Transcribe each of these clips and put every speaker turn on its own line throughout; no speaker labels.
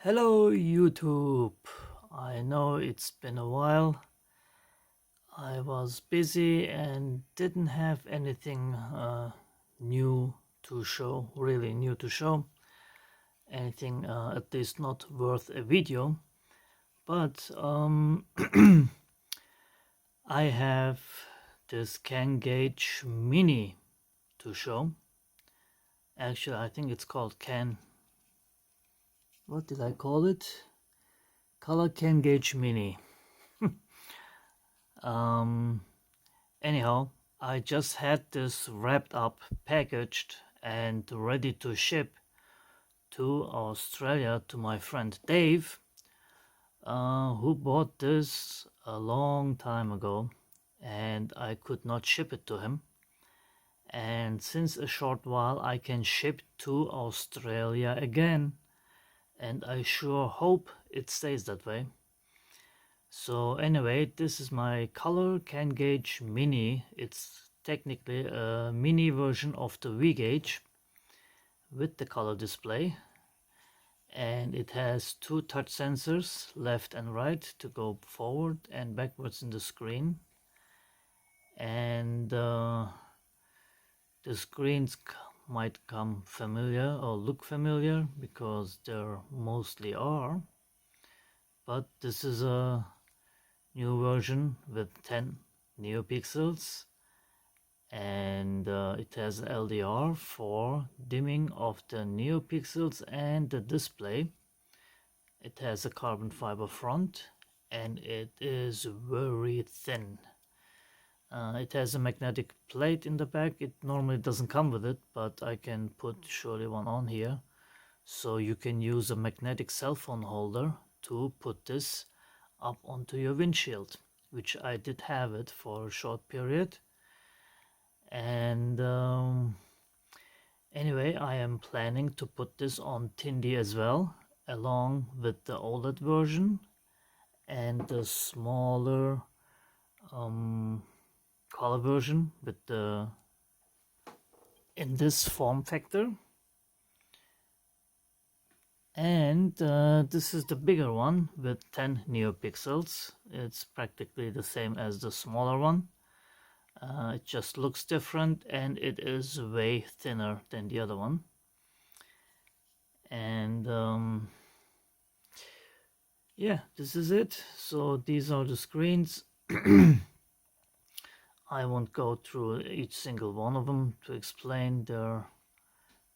Hello YouTube. I know it's been a while. I was busy and didn't have anything new to show, really new to show. Anything at least not worth a video. But I have this Can Gauge Mini to show. Actually, I think it's called what did I call it? Color Can Gauge Mini. Anyhow, I just had this wrapped up, packaged and ready to ship to Australia to my friend Dave, who bought this a long time ago, and I could not ship it to him. And since a short while I can ship to Australia again, and I sure hope it stays that way. So anyway, this is my Color Can Gauge Mini. It's technically a mini version of the V gauge with the color display, and it has two touch sensors, left and right, to go forward and backwards in the screen. And the screens might come familiar or look familiar because they mostly are, but this is a new version with 10 neopixels, and it has LDR for dimming of the neopixels and the display. It has a carbon fiber front and it is very thin. It has a magnetic plate in the back. It normally doesn't come with it, but I can put surely one on here. So you can use a magnetic cell phone holder to put this up onto your windshield, which I did have it for a short period. And anyway, I am planning to put this on Tindie as well, along with the OLED version and the smaller color version with the in this form factor. And this is the bigger one with 10 neopixels. It's practically the same as the smaller one. It just looks different and it is way thinner than the other one. And yeah, this is it. So these are the screens. I won't go through each single one of them to explain. They're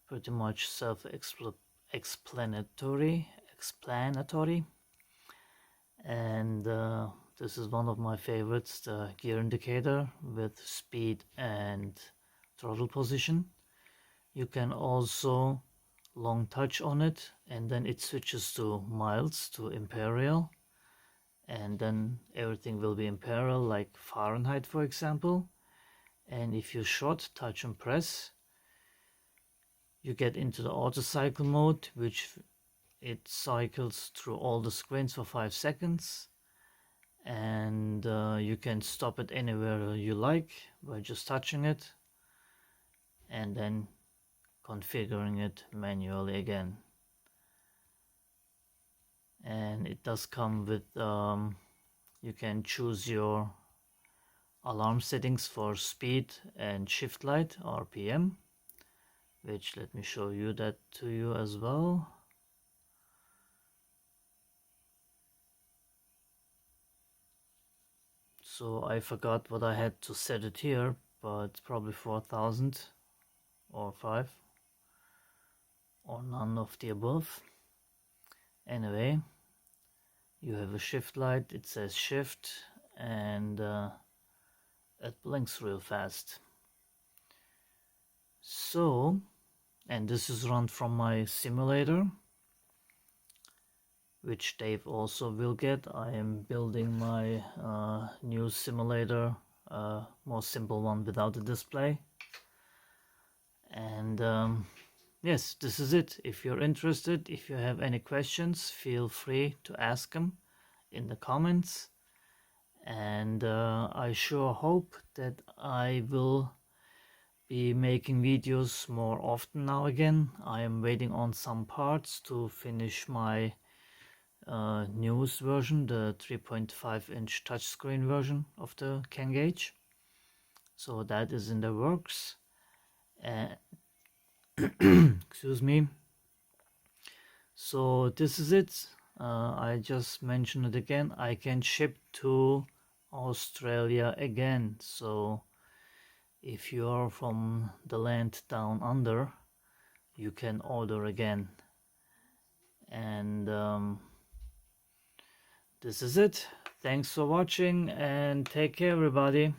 pretty much self-explanatory. And this is one of my favorites, the gear indicator with speed and throttle position. You can also long touch on it and then it switches to miles, to imperial, and then everything will be imperial, like Fahrenheit for example. And if you short touch and press, you get into the auto cycle mode, which it cycles through all the screens for 5 seconds, and you can stop it anywhere you like by just touching it and then configuring it manually again. And it does come with you can choose your alarm settings for speed and shift light, RPM, which let me show you that to you as well. So I forgot what I had to set it here, but probably 4000 or 5 or none of the above. Anyway, you have a shift light, it says shift, and it blinks real fast. So, and this is run from my simulator, which Dave also will get. I am building my new simulator, more simple one without the display. And yes, this is it. If you're interested, if you have any questions, feel free to ask them in the comments. And I sure hope that I will be making videos more often now again. I am waiting on some parts to finish my newest version, the 3.5-inch touchscreen version of the CAN gauge. So that is in the works. Excuse me. So this is it. I just mentioned it again. I can ship to Australia again. So if you are from the land down under, you can order again. And this is it. Thanks for watching and take care, everybody.